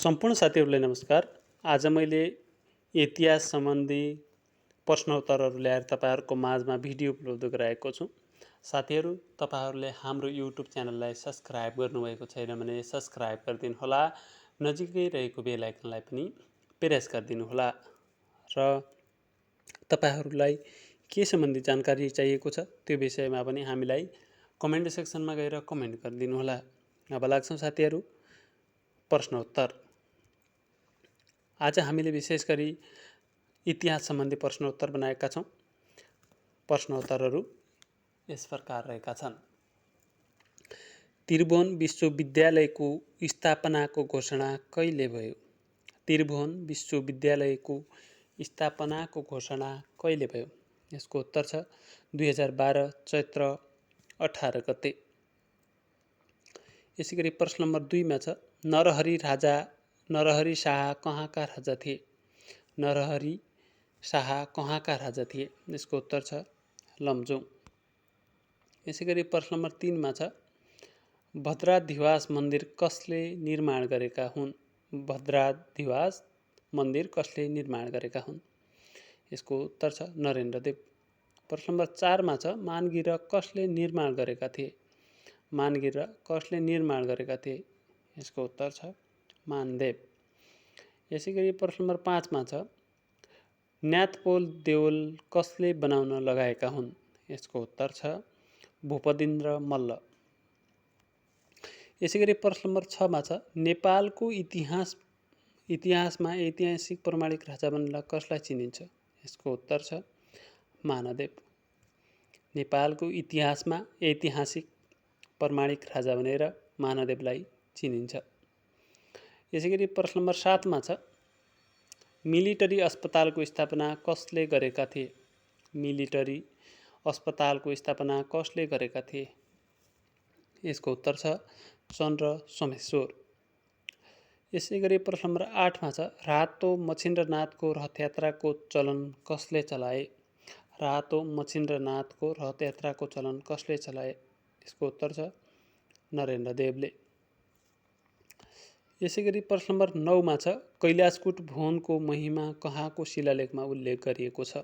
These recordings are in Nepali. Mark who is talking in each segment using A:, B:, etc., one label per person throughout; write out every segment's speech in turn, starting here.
A: सम्पूर्ण साथीहरूलाई नमस्कार। आज मैले इतिहास सम्बन्धी प्रश्नोत्तरहरू ल्याएर तपाईँहरूको माझमा भिडियो उपलब्ध गराएको छु। साथीहरू, तपाईँहरूले हाम्रो युट्युब च्यानललाई सब्सक्राइब गर्नुभएको छैन भने सब्सक्राइब गरिदिनुहोला। नजिकै रहेको बेल आइकनलाई पनि प्रेस गरिदिनुहोला र तपाईँहरूलाई के सम्बन्धी जानकारी चाहिएको छ त्यो विषयमा पनि हामीलाई कमेन्ट सेक्सनमा गएर कमेन्ट गरिदिनुहोला। अब लाग्छौँ साथीहरू प्रश्नोत्तर। आज हामीले विशेष गरी इतिहास सम्बन्धी प्रश्नोत्तर बनाएका छौँ। प्रश्नोत्तरहरू यस प्रकार रहेका छन्। त्रिभुवन विश्वविद्यालयको स्थापनाको घोषणा कहिले भयो? त्रिभुवन विश्वविद्यालयको स्थापनाको घोषणा कहिले भयो? यसको उत्तर छ 2012 चैत्र 18 गते। यसै गरी प्रश्न नम्बर 2 मा छ नरहरि शाह कहाँका राजा थिए? नरहरि शाह कहाँका राजा थिए? यसको उत्तर छ लमजुङ। यसै गरी प्रश्न नम्बर 3 मा छ भद्राधिवास मन्दिर कसले निर्माण गरेका हुन्? भद्राधिवास मन्दिर कसले निर्माण गरेका हुन्? यसको उत्तर छ नरेन्द्रदेव। प्रश्न नम्बर 4 मा छ मानगिर कसले निर्माण गरेका थिए? मानगिर कसले निर्माण गरेका थिए? यसको उत्तर छ मानदेव। यसै गरी प्रश्न नम्बर 5 मा छ न्यातपोल देउल कसले बनाउन लगाएका हुन्? यसको उत्तर छ भूपतिन्द्र मल्ल। यसै गरी प्रश्न नम्बर 6 मा छ नेपालको इतिहासमा ऐतिहासिक प्रमाणिक राजा भनेर कसलाई चिनिन्छ? यसको उत्तर छ मानदेव। नेपालको इतिहासमा ऐतिहासिक प्रमाणिक राजा भनेर मानदेवलाई चिनिन्छ। यसै गरी प्रश्न नम्बर 7 मा छ मिलिटरी अस्पतालको स्थापना कसले गरेका थिए? मिलिटरी अस्पतालको स्थापना कसले गरेका थिए? यसको उत्तर छ चन्द्र सोमेश्वर। यसै गरी प्रश्न नम्बर 8 मा छ रातो मच्छिन्द्रनाथको रथयात्राको चलन कसले चलाए? रातो मच्छिन्द्रनाथको रथयात्राको चलन कसले चलाए? यसको उत्तर छ नरेन्द्रदेवले। यसै गरी प्रश्न नम्बर 9 मा छ कैलाशकूट भवनको महिमा कहाँको शिलालेखमा उल्लेख गरिएको छ?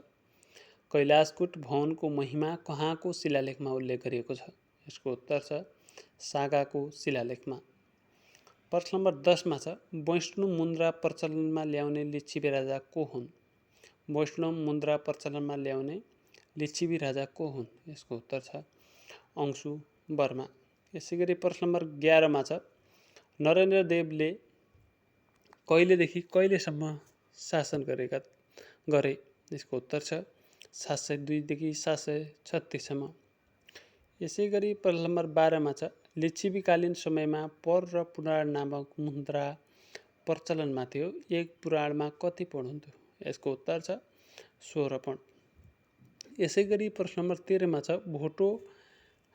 A: कैलाशकूट भवनको महिमा कहाँको शिलालेखमा उल्लेख गरिएको छ? यसको उत्तर छ सागाको शिलालेखमा। प्रश्न नम्बर 10 मा छ वैष्णव मुद्रा प्रचलनमा ल्याउने लिच्छवी राजा को हुन्? वैष्णव मुद्रा प्रचलनमा ल्याउने लिच्छवी राजा को हुन्? यसको उत्तर छ अंशु वर्मा। यसै गरी प्रश्न नम्बर 11 मा छ नरेन्द्रदेवले कहिलेदेखि कहिलेसम्म शासन गरे? यसको उत्तर छ 702 देखि 736 सम्म। यसै गरी प्रश्न नम्बर 12 मा छ लिच्छवीकालीन समयमा पर र पुराण नामक मुद्रा प्रचलनमा थियो। एक पुराणमा कति पण हुन्थ्यो? यसको उत्तर छ 16 पण। यसै गरी प्रश्न नम्बर 13 मा छ भोटो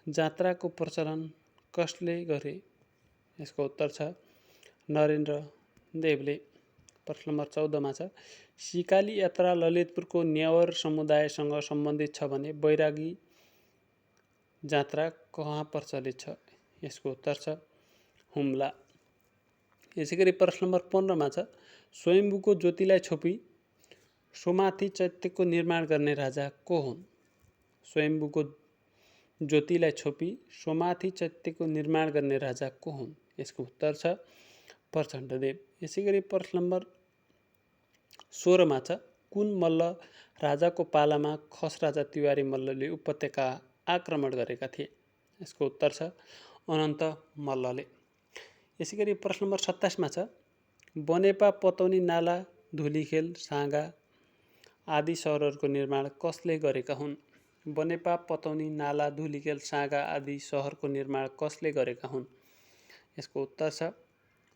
A: जात्राको प्रचलन कसले गरे? यसको उत्तर छ नरेन्द्र देवले। प्रश्न नम्बर 14 मा छ सिकाली यात्रा ललितपुरको न्यावर समुदायसँग सम्बन्धित छ भने बैरागी जात्रा कहाँ प्रचलित छ? यसको उत्तर छ हुम्ला। यसै गरी प्रश्न नम्बर 15 मा छ स्वयम्भूको ज्योतिलाई छोपी सोमाथि चैत्यको निर्माण गर्ने राजा को हुन्? स्वयम्भूको ज्योतिलाई छोपी सोमाथि चैत्यको निर्माण गर्ने राजा को हुन्? यसको उत्तर छ प्रचण्डदेव। यसै गरी प्रश्न नम्बर 16 मा छ कुन मल्ल राजाको पालामा खस राजा तिवारी मल्लले उपत्यका आक्रमण गरेका थिए? यसको उत्तर छ अनन्त मल्लले। यसै गरी प्रश्न नम्बर 27 मा छ बनेपा पतौनी नाला धुलीखेल साँगा आदि सहरहरूको निर्माण कसले गरेका हुन्? बनेपा पतौनी नाला धुलीखेल साँगा आदि सहरको निर्माण कसले गरेका हुन्? यसको उत्तर छ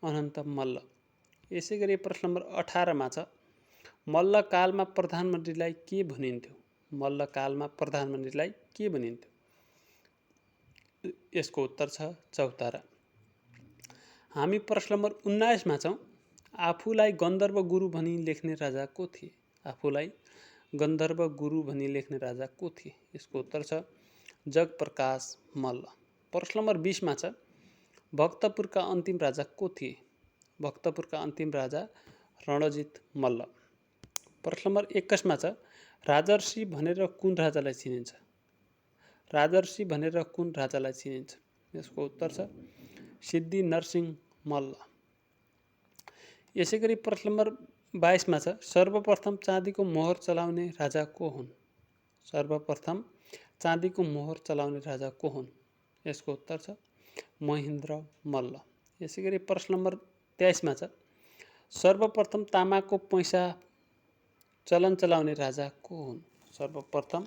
A: अनन्त मल्ल। यसै गरी प्रश्न नम्बर 18 मा छ मल्लकालमा प्रधानमन्त्रीलाई के भनिन्थ्यो? मल्लकालमा प्रधानमन्त्रीलाई के भनिन्थ्यो? यसको उत्तर छ चौतारा। हामी प्रश्न नम्बर 19 मा छौँ आफूलाई गन्धर्व गुरु भनी लेख्ने राजा को थिए? आफूलाई गन्धर्व गुरु भनी लेख्ने राजा को थिए? यसको उत्तर छ जगप्रकाश मल्ल। प्रश्न नम्बर 20 मा छ भक्तपुरका अन्तिम राजा को थिए? भक्तपुरका अन्तिम राजा रणजित मल्ल। प्रश्न नम्बर 21 मा छ राजर्षि भनेर कुन राजालाई चिनिन्छ? राजर्षि भनेर कुन राजालाई चिनिन्छ? यसको उत्तर छ सिद्धि नरसिंह मल्ल। यसैगरी प्रश्न नम्बर 22 मा छ सर्वप्रथम चाँदीको मोहर चलाउने राजा को हुन्? सर्वप्रथम चाँदीको मोहर चलाउने राजा को हुन्? यसको उत्तर छ महेन्द्र मल्ल। यसैगरी प्रश्न नम्बर 23 मा छ सर्वप्रथम तामाको पैसा चलन चलाउने राजा को हुन्? सर्वप्रथम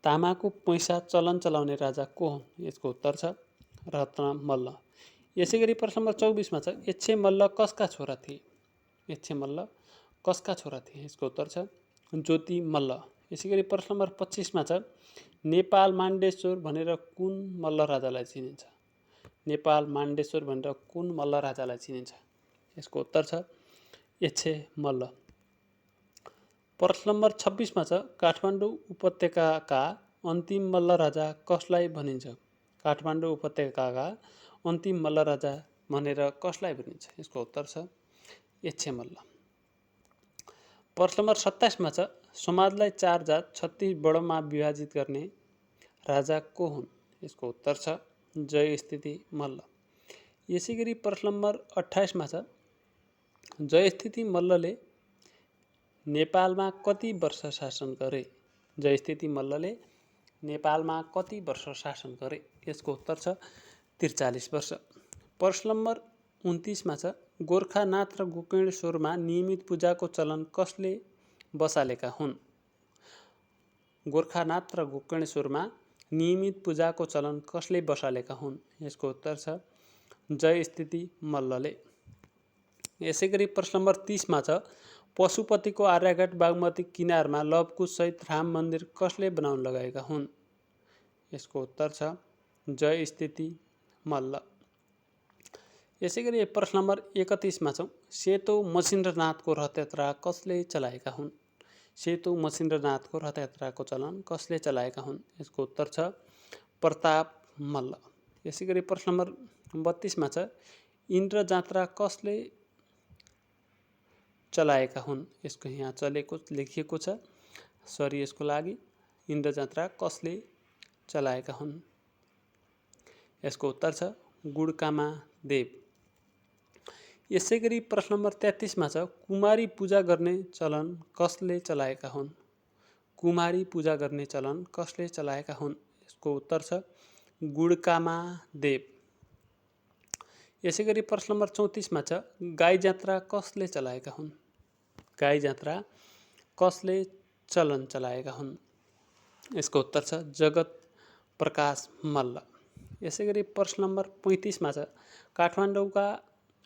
A: तामाको पैसा चलन चलाउने राजा को हुन्? यसको उत्तर छ रत्न मल्ल। यसैगरी प्रश्न नम्बर 24 मा छ यच्छे मल्ल कसका छोरा थिए? यच्छे मल्ल कसका छोरा थिए? यसको उत्तर छ ज्योति मल्ल। यसैगरी प्रश्न नम्बर 25 मा छ नेपाल माण्डेश्वर भनेर कुन मल्ल राजालाई चिनिन्छ? नेपाल माण्डेश्वर भनेर कुन मल्ल राजालाई चिनिन्छ? यसको उत्तर छ यच्छे मल्ल। प्रश्न नम्बर 26 मा छ काठमाडौँ उपत्यकाका अन्तिम मल्ल राजा कसलाई भनिन्छ? काठमाडौँ उपत्यकाका अन्तिम मल्ल राजा भनेर कसलाई भनिन्छ? यसको उत्तर छ यच्छे मल्ल। प्रश्न नम्बर 27 मा छ समाजलाई 4 जात 36 वर्णमा विभाजित गर्ने राजा को हुन्? यसको उत्तर छ जयस्थिति मल्ल। यसैगरी प्रश्न नम्बर 28 मा छ जयस्थिति मल्लले नेपालमा कति वर्ष शासन गरे? जयस्थिति मल्लले नेपालमा कति वर्ष शासन गरे? यसको उत्तर छ 43 वर्ष। प्रश्न नम्बर 29 मा छ गोरखानाथ र गोकर्णेश्वरमा नियमित पूजाको चलन कसले बसालेका हुन्? गोरखानाथ र गोकर्णेश्वरमा नियमित पूजाको चलन कसले बसालेका हुन्? यसको उत्तर छ जयस्थिति मल्लले। यसैगरी प्रश्न नम्बर 30 मा छ पशुपतिको आर्यघाट बागमती किनारमा लवकुश सहित राम मन्दिर कसले बनाउन लगाएका हुन्? यसको उत्तर छ जयस्थिति मल्ल। यसैगरी प्रश्न नम्बर 31 मा छौँ सेतो मछिन्द्रनाथको रथयात्रा कसले चलाएका हुन्? सेतो मछिन्द्रनाथको रथयात्राको चलन कसले चलाएका हुन्? यसको उत्तर छ प्रताप मल्ल। यसैगरी प्रश्न नम्बर 32 मा छ इन्द्र जात्रा कसले चलाएका हुन्? यसको यहाँ चलेको लेखिएको छ सरी यसको लागि इन्द्र जात्रा कसले चलाएका हुन्? यसको उत्तर छ गुडकामा देव। यसैगरी प्रश्न नम्बर 33 मा छ कुमारी पूजा गर्ने चलन कसले चलाएका हुन्? कुमारी पूजा गर्ने चलन कसले चलाएका हुन्? यसको उत्तर छ गुडकामा देव। यसैगरी प्रश्न नम्बर 34 मा छ गाई जात्रा कसले चलाएका हुन्? गाई जात्रा कसले चलन चलाएका हुन्? यसको उत्तर छ जगत प्रकाश मल्ल। यसैगरी प्रश्न नम्बर 35 मा छ काठमाडौँका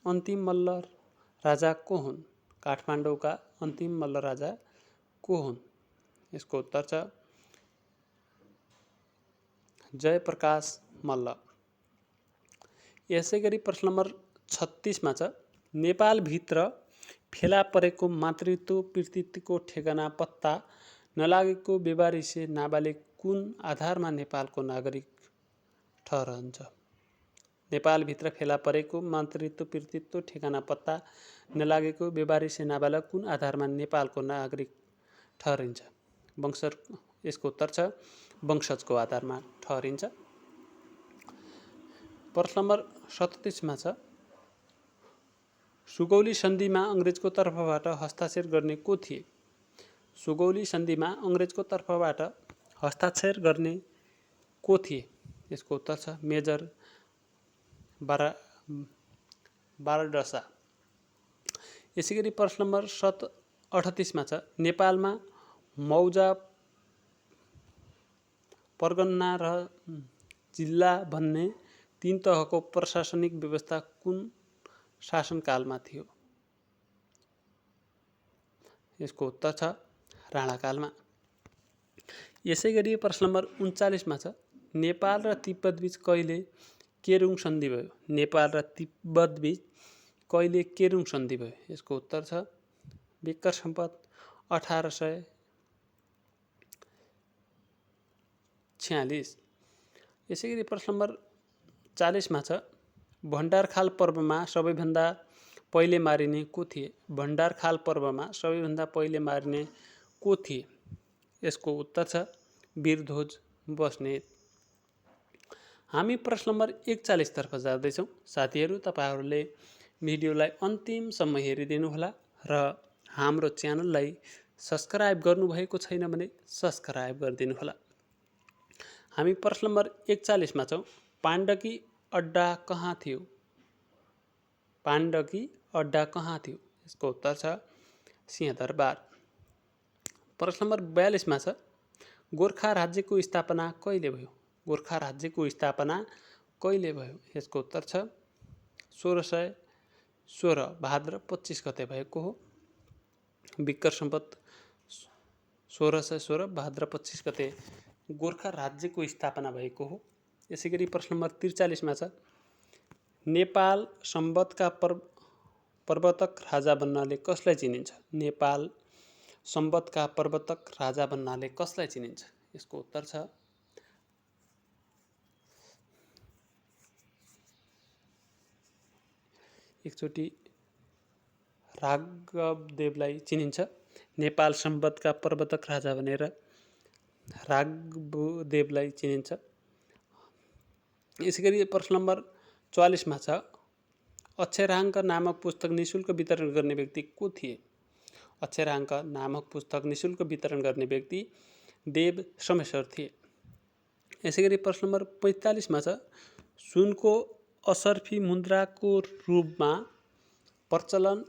A: अन्तिम मल्ल राजा को हुन्? काठमाडौँका अन्तिम मल्ल राजा को हुन्? यसको उत्तर छ जयप्रकाश मल्ल। यसैगरी प्रश्न नम्बर 36 मा छ नेपालभित्र फेला परेको मातृत्व पितृत्वको ठेगाना पत्ता नलागेको बेवारिसे नाबालिग कुन आधारमा नेपालको नागरिक ठहरन्छ? नेपालभित्र फेला परेको मातृत्व पितृत्व ठेगाना पत्ता नलागेको बेवारिसे नाबालक कुन आधारमा नेपालको नागरिक ठहरिन्छ? यसको उत्तर छ वंशजको आधारमा ठहरिन्छ। प्रश्न नम्बर 37 मा छ सुगौली सन्धिमा अङ्ग्रेजको तर्फबाट हस्ताक्षर गर्ने को थिए? सुगौली सन्धिमा अङ्ग्रेजको तर्फबाट हस्ताक्षर गर्ने को थिए? यसको उत्तर छ मेजर बारडसा। यसैगरी प्रश्न नम्बर 38 मा छ नेपालमा मौजा परगना र जिल्ला भन्ने 3 तहको प्रशासनिक व्यवस्था कुन शासनकालमा थियो? यसको उत्तर छ राणाकालमा। यसैगरी प्रश्न नम्बर 39 मा छ नेपाल र तिब्बतबीच कहिले केरुङ सन्धि भयो? नेपाल र तिब्बतबीच कहिले केरुङ सन्धि भयो? यसको उत्तर छ विक्रम सम्वत 1846। यसैगरी प्रश्न नम्बर 40 मा छ भण्डारखाल पर्वमा सबैभन्दा पहिले मारिने को थिए? भण्डारखाल पर्वमा सबैभन्दा पहिले मारिने को थिए? यसको उत्तर छ वीरध्वज बस्नेत। हामी प्रश्न नम्बर 41 तर्फ जाँदैछौँ। साथीहरू, तपाईँहरूले भिडियोलाई अन्तिमसम्म हेरिदिनुहोला र हाम्रो च्यानललाई सब्सक्राइब गर्नुभएको छैन भने सब्सक्राइब गरिदिनुहोला। हामी प्रश्न नम्बर 41 मा छौँ। पाण्डकी अड्डा कहाँ थियो? पाण्डकी अड्डा कहाँ थियो? यसको उत्तर छ सिंहदरबार। प्रश्न नम्बर 42 मा छ। गोर्खा राज्यको स्थापना कहिले भयो? गोर्खा राज्यको स्थापना कहिले भयो? यसको उत्तर छ 1616 भाद्र 25 गते भएको हो। विक्रम सम्वत 1616 भाद्र 25 गते गोर्खा राज्यको स्थापना भएको हो। यसै गरी प्रश्न नम्बर 43 मा छ। नेपाल सम्वतका प्रवर्तक राजा भन्नाले कसलाई चिनिन्छ? नेपाल सम्वतका प्रवर्तक राजा भन्नाले कसलाई चिनिन्छ? यसको उत्तर छ एकचोटि राघवदेवलाई चिनिन्छ। नेपाल सम्वतका प्रवर्तक राजा भनेर राघवदेवलाई चिनिन्छ। यसै गरी प्रश्न नम्बर 44 मा छ। अक्षराङ्क नामक पुस्तक निःशुल्क वितरण गर्ने व्यक्ति को थिए? अक्षराङ्क नामक पुस्तक निःशुल्क वितरण गर्ने व्यक्ति देव सोमेश्वर थिए। यसै गरी प्रश्न नम्बर 45 मा छ। सुनको असर्फी मुद्राको रूपमा प्रचलन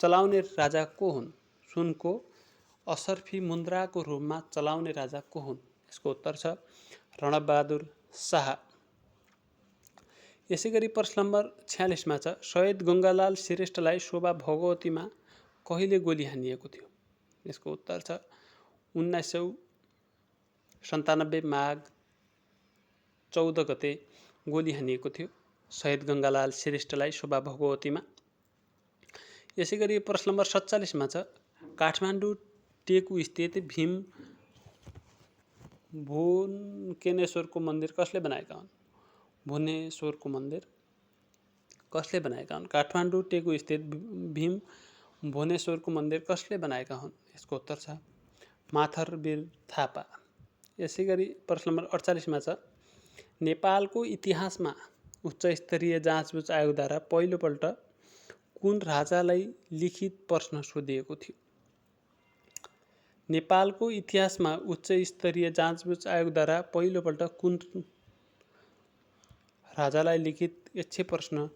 A: चलाउने राजा को हुन्? सुनको असर्फी मुद्राको रूपमा चलाउने राजा को हुन्? यसको उत्तर छ रणबहादुर शाह। यसै गरी प्रश्न नम्बर 46 मा छ। शहीद गङ्गालाल श्रेष्ठलाई शोभा भगवतीमा कहिले गोली हानिएको थियो? यसको उत्तर छ 1997 माघ 14 गते गोली हानिएको थियो शहीद गङ्गालाल श्रेष्ठलाई शोभा भगवतीमा। यसै गरी प्रश्न नम्बर 47 मा छ। काठमाडौँ टेकु स्थित भीम भुवनेश्वरको मन्दिर कसले बनाएका हुन्? भुवनेश्वरको मन्दिर कसले बनाएका हुन्? काठमाडौँ टेकु स्थित भीम भुवनेश्वरको मन्दिर कसले बनाएका हुन्? यसको उत्तर छ माथरवीर थापा। यसै गरी प्रश्न नम्बर 48 मा छ। नेपालको इतिहासमा उच्च स्तरीय जाँचबुझ आयोगद्वारा पहिलोपल्ट कुन राजालाई लिखित प्रश्न सोधिएको थियो? नेपालको इतिहासमा उच्च स्तरीय जाँचबुझ आयोगद्वारा पहिलोपल्ट कुन राजालाई लिखित यक्ष प्रश्न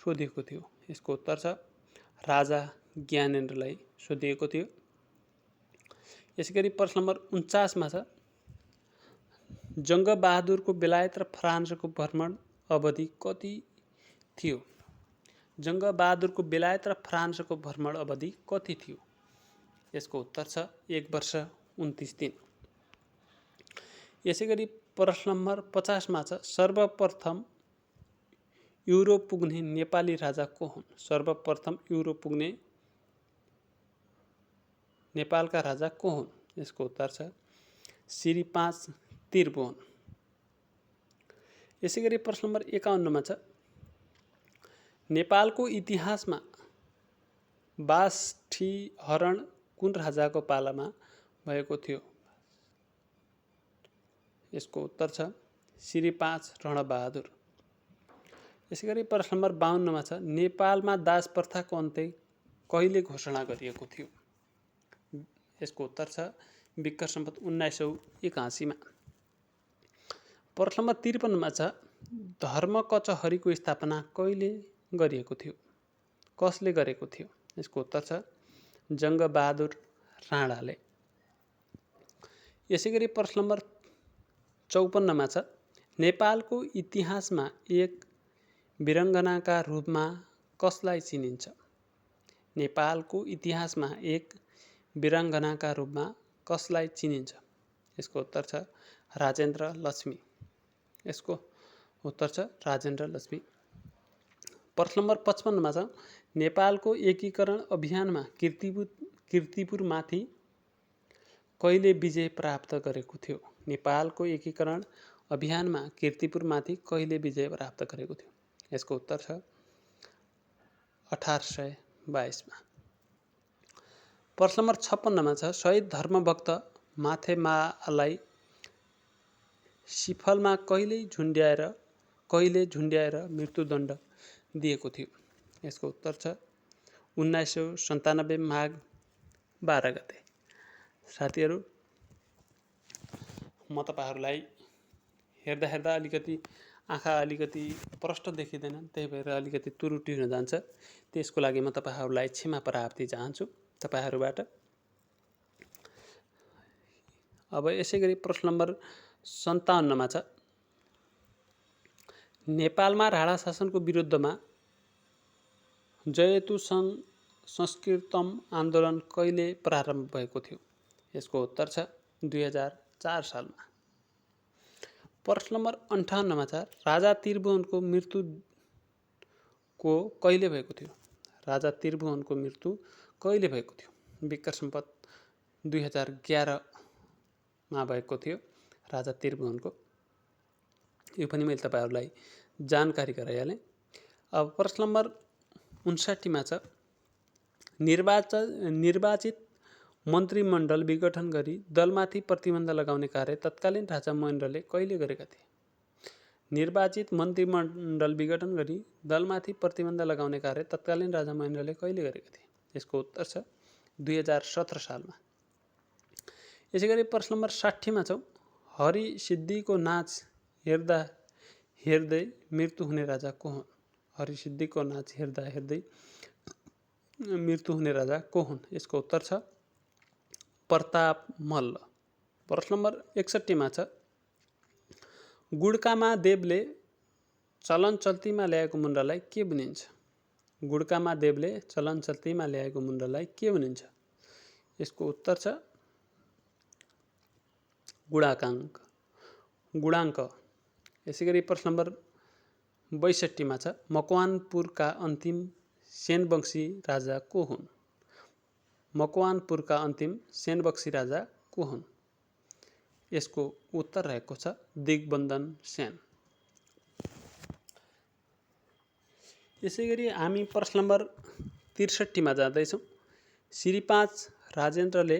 A: सोधिएको थियो? यसको उत्तर छ राजा ज्ञानेन्द्रलाई सोधिएको थियो। यसै गरी प्रश्न नम्बर 49 मा छ। जङ्गबहादुरको बेलायत र फ्रान्सको भ्रमण अवधि कति थियो? जङ्गबहादुरको बेलायत र फ्रान्सको भ्रमण अवधि कति थियो? यसको उत्तर छ 1 वर्ष 29 दिन। यसै गरी प्रश्न नम्बर 50 मा छ। सर्वप्रथम युरोप पुग्ने नेपाली राजा को हुन्? सर्वप्रथम युरोप पुग्ने नेपालका राजा को हुन्? यसको उत्तर छ श्री 5 त्रिभुवन। यसै गरी प्रश्न नम्बर 51 मा छ। नेपालको इतिहासमा बाष्ठीहरण कुन राजाको पालामा भएको थियो? यसको उत्तर छ श्री 5 रणबहादुर। यसै गरी प्रश्न नम्बर 52 मा छ। नेपालमा दास प्रथाको अन्त्य कहिले घोषणा गरिएको थियो? यसको उत्तर छ विक्रम सम्वत 1981 मा। प्रश्न नम्बर 53 मा छ। धर्म कचहरीको स्थापना कहिले गरिएको थियो? कसले गरेको थियो? यसको उत्तर छ जङ्गबहादुर राणाले। यसै गरी प्रश्न नम्बर 54 मा छ। नेपालको इतिहासमा एक वीरङ्गनाका रूपमा कसलाई चिनिन्छ? नेपालको इतिहासमा एक वीराङ्गनाका रूपमा कसलाई चिनिन्छ? यसको उत्तर छ राजेन्द्र लक्ष्मी। यसको उत्तर छ राजेन्द्र लक्ष्मी। प्रश्न नम्बर 55 मा छ। नेपालको एकीकरण अभियानमा कीर्तिपुरमाथि कहिले विजय प्राप्त गरेको थियो? नेपालको एकीकरण अभियानमा कीर्तिपुरमाथि कहिले विजय प्राप्त गरेको थियो? यसको उत्तर छ 1822 मा। प्रश्न नम्बर 56 मा छ शहीद धर्मभक्त माथेमालाई सिफलमा कहिले झुन्ड्याएर मृत्युदण्ड दिएको थियो? यसको उत्तर छ 1997 माघ 12 गते। साथीहरू, म तपाईहरुलाई हेर्दा अलिकति आँखा अलिकति प्रष्ट देखिँदैन, त्यही भएर अलिकति त्रुटि हुन जान्छ। त्यसको लागि म तपाईहरुलाई क्षमा प्रार्थी चाहन्छु तपाईहरुबाट। अब यसैगरी प्रश्न नम्बर 57 मा छ नेपालमा राणा शासनको विरुद्धमा जयतु संस्कृतम आन्दोलन कहिले प्रारम्भ भएको थियो? यसको उत्तर छ 2004 सालमा। प्रश्न नम्बर 58 मा छ राजा त्रिभुवनको मृत्यु कहिले भएको थियो? राजा त्रिभुवनको मृत्यु कहिले भएको थियो? विक्रम सम्वत 2011 मा भएको थियो राजा त्रिभुवनको। यो पनि मैले तपाईहरुलाई जानकारी गराइहालेँ। अब प्रश्न नम्बर 59 मा छ निर्वाचित मन्त्रीमण्डल विघटन गरी दलमाथि प्रतिबन्ध लगाउने कार्य तत्कालीन राजा महेन्द्रले कहिले गरेका थिए? निर्वाचित मन्त्रीमण्डल विघटन गरी दलमाथि प्रतिबन्ध लगाउने कार्य तत्कालीन राजा महेन्द्रले कहिले गरेका थिए? यसको उत्तर छ 2017 सालमा। यसैगरी प्रश्न नम्बर 60 मा छ हरिसिद्धिको नाच हेर्दै मृत्यु हुने राजा को हुन्? हरिसिद्धिको नाच हेर्दै मृत्यु हुने राजा को हुन्? यसको उत्तर छ प्रताप मल्ल। प्रश्न नम्बर 61 मा छ गुड्कामा देवले चलन चल्तीमा ल्याएको मुद्रालाई के भनिन्छ? गुड्कामा देवले चलन चल्तीमा ल्याएको मुद्रालाई के भनिन्छ? यसको उत्तर छ गुणाङ्क। यसैगरी प्रश्न नम्बर 62 मा छ मकवानपुरका अन्तिम सेनवंशी राजा को हुन्? मकवानपुरका अन्तिम सेनवंशी राजा को हुन्? यसको उत्तर रहेको छ दिग्बन्धन सेन। यसैगरी हामी प्रश्न नम्बर 63 मा जाँदैछौँ। श्री 5 राजेन्द्रले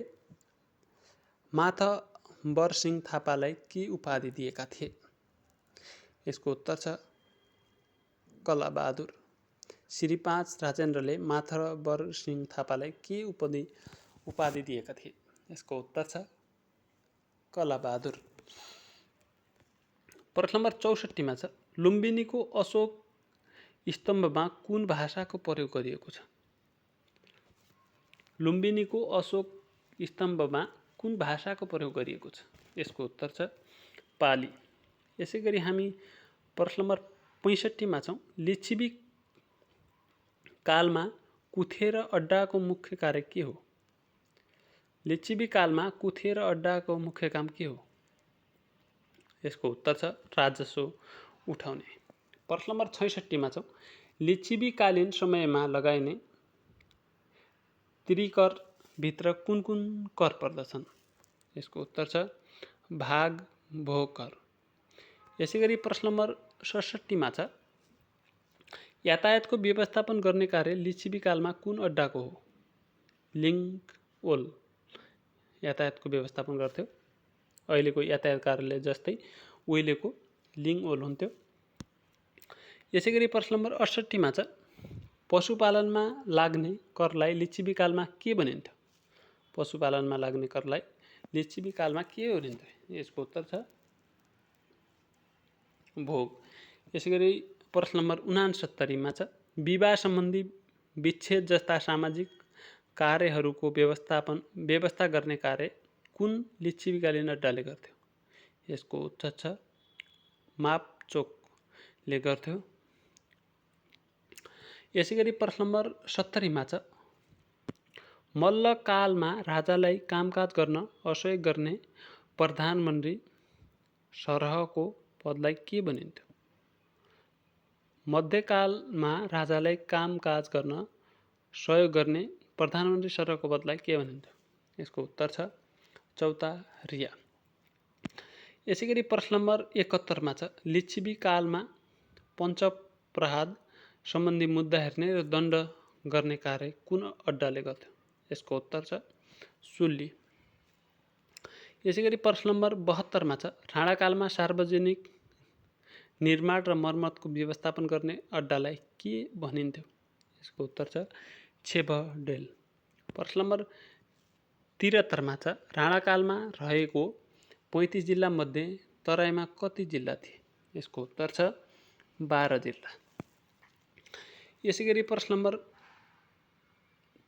A: माथवर थापालाई के उपाधि दिएका थिए? यसको उत्तर छ कलाबहादुर। श्री 5 राजेन्द्रले माथवर थापालाई के उपाधि दिएका थिए? यसको उत्तर छ कलाबहादुर। प्रश्न नम्बर 64 मा छ लुम्बिनीको अशोक स्तम्भमा कुन भाषाको प्रयोग गरिएको छ? लुम्बिनीको अशोक स्तम्भमा कुन भाषाको प्रयोग गरिएको छ? यसको उत्तर छ पाली। यसैगरी हामी प्रश्न नम्बर 65 मा छौँ लिच्छवी कालमा कुथेर अड्डाको मुख्य कार्य के हो? लिच्छवी कालमा कुथेर अड्डाको मुख्य काम के हो? यसको उत्तर छ राजस्व उठाउने। प्रश्न नम्बर 66 मा छौँ लिच्छवी कालीन समयमा लगाइने त्रिकर भित्र कुन कर पर्दछन्? यसको उत्तर छ भाग भोग कर। यसैगरी प्रश्न नम्बर 67 मा छ यातायातको व्यवस्थापन गर्ने कार्य लिच्छवी कालमा कुन अड्डाको हो? लिङ्कओल यातायातको व्यवस्थापन गर्थ्यो। अहिलेको यातायात कार्यालय जस्तै उहिलेको लिङ्कओल हुन्थ्यो। यसैगरी प्रश्न नम्बर 68 मा छ पशुपालनमा लाग्ने करलाई लिच्छवी कालमा के भनिन्थ्यो? पशुपालनमा लाग्ने करलाई लिच्छवी कालमा के भनिन्थ्यो? यसको उत्तर छ भोग। यसैगरी प्रश्न नम्बर 69 मा छ विवाह सम्बन्धी विच्छेद जस्ता सामाजिक कार्यहरूको व्यवस्था गर्ने कार्य कुन लिच्छवीकालीन अड्डाले गर्थ्यो? यसको उत्तर छ मापचोकले गर्थ्यो। यसैगरी प्रश्न नम्बर 70 मा छ मल्लकालमा राजालाई कामकाज गर्न असहयोग गर्ने प्रधानमन्त्री सरहको पदलाई के भनिन्थ्यो? मध्यकालमा राजालाई कामकाज गर्न सहयोग गर्ने प्रधानमन्त्री सरहको पदलाई के भनिन्थ्यो? यसको उत्तर छ चौतारिया। यसैगरी प्रश्न नम्बर 71 मा छ लिच्छवी कालमा अपराध सम्बन्धी मुद्दा हेर्ने र दण्ड गर्ने कार्य कुन अड्डाले गर्थ्यो? यसको उत्तर छ सुल्ली। यसैगरी प्रश्न नम्बर 72 मा छ राणाकालमा सार्वजनिक निर्माण र मर्मतको व्यवस्थापन गर्ने अड्डालाई के भनिन्थ्यो? यसको उत्तर छ छेबडेल। प्रश्न नम्बर 73 मा छ राणाकालमा रहेको 35 जिल्ला मध्ये तराईमा कति जिल्ला थिए? यसको उत्तर छ 12 जिल्ला। यसैगरी प्रश्न नम्बर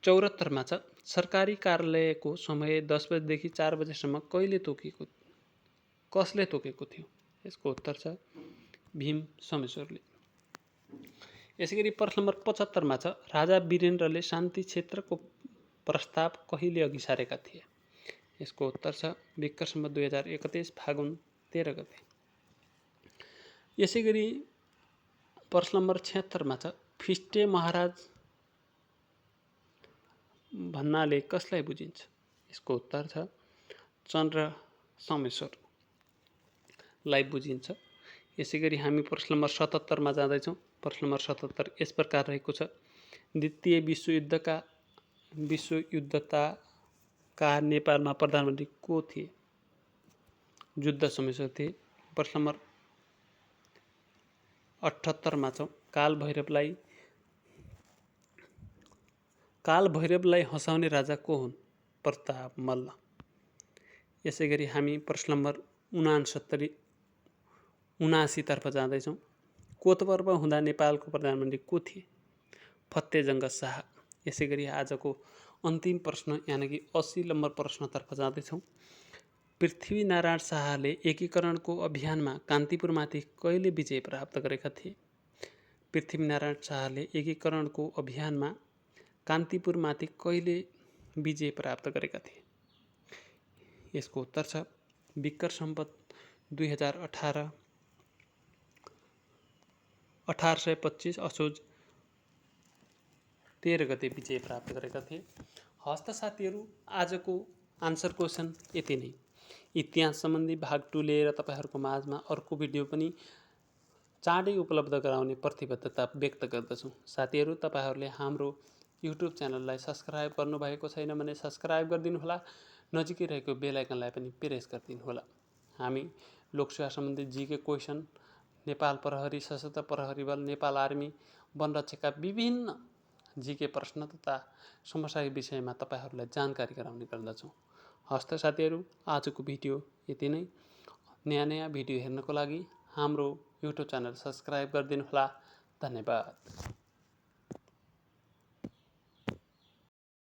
A: 74 मा छ सरकारी कार्यालयको समय 10 बजेदेखि 4 बजेसम्म कसले तोकेको थियो? यसको उत्तर छ भीम सोमेश्वरले। यसैगरी प्रश्न नम्बर 75 मा छ राजा वीरेन्द्रले शान्ति क्षेत्रको प्रस्ताव कहिले अघि सारेका थिए? यसको उत्तर छ विक्रम सम्वत 2031 फागुन 13 गते। यसैगरी प्रश्न नम्बर 76 मा छ फिस्टे महाराज भन्नाले कसलाई बुझिन्छ? यसको उत्तर छ चन्द्र सोमेश्वरलाई बुझिन्छ। यसैगरी हामी प्रश्न नम्बर 77 मा जाँदैछौँ। प्रश्न नम्बर 77 यस प्रकार रहेको छ द्वितीय विश्वयुद्धका नेपालमा प्रधानमन्त्री को थिए? जुद्ध सोमेश्वर थिए। प्रश्न नम्बर 78 मा छौँ कालभैरवलाई हँसाउने राजा को हुन्? प्रताप मल्ल। यसैगरी हामी प्रश्न नम्बर 79 तर्फ जाँदैछौँ। कोतपर्व हुँदा नेपालको प्रधानमन्त्री को थिए? फतेजङ्ग शाह। यसैगरी आजको अन्तिम प्रश्न यानि कि 80 नम्बर प्रश्नतर्फ जाँदैछौँ। पृथ्वीनारायण शाहले एकीकरणको अभियानमा कान्तिपुरमाथि कहिले विजय प्राप्त गरेका थिए? पृथ्वीनारायण शाहले एकीकरणको अभियानमा कान्तिपुरमाथि कहिले विजय प्राप्त गरेका थिए? यसको उत्तर छ विक्रम सम्वत 1825 असोज 13 गते विजय प्राप्त गरेका थिए। हस्त साथीहरू आजको आन्सर क्वेसन यति नै। इतिहास सम्बन्धी भाग 2 लिएर तपाईँहरूको माझमा अर्को भिडियो पनि चाँडै उपलब्ध गराउने प्रतिबद्धता व्यक्त गर्दछु। साथीहरू तपाईँहरूले हाम्रो युट्युब च्यानललाई सब्सक्राइब गर्नुभएको छैन भने सब्सक्राइब गरिदिनुहोला। नजिकै रहेको बेल आइकनलाई पनि प्रेस गरिदिनुहोला। हामी लोकसेवा सम्बन्धी जीके क्वेसन, नेपाल प्रहरी, सशस्त्र प्रहरी बल, नेपाल आर्मी, वनरक्षकका विभिन्न जीके प्रश्न तथा समस्याको विषयमा तपाईँहरूलाई जानकारी गराउने गर्दछौँ। हस्त साथीहरू आजको भिडियो यति नै। नयाँ भिडियो हेर्नको लागि हाम्रो युट्युब च्यानल सब्सक्राइब गरिदिनुहोला। धन्यवाद।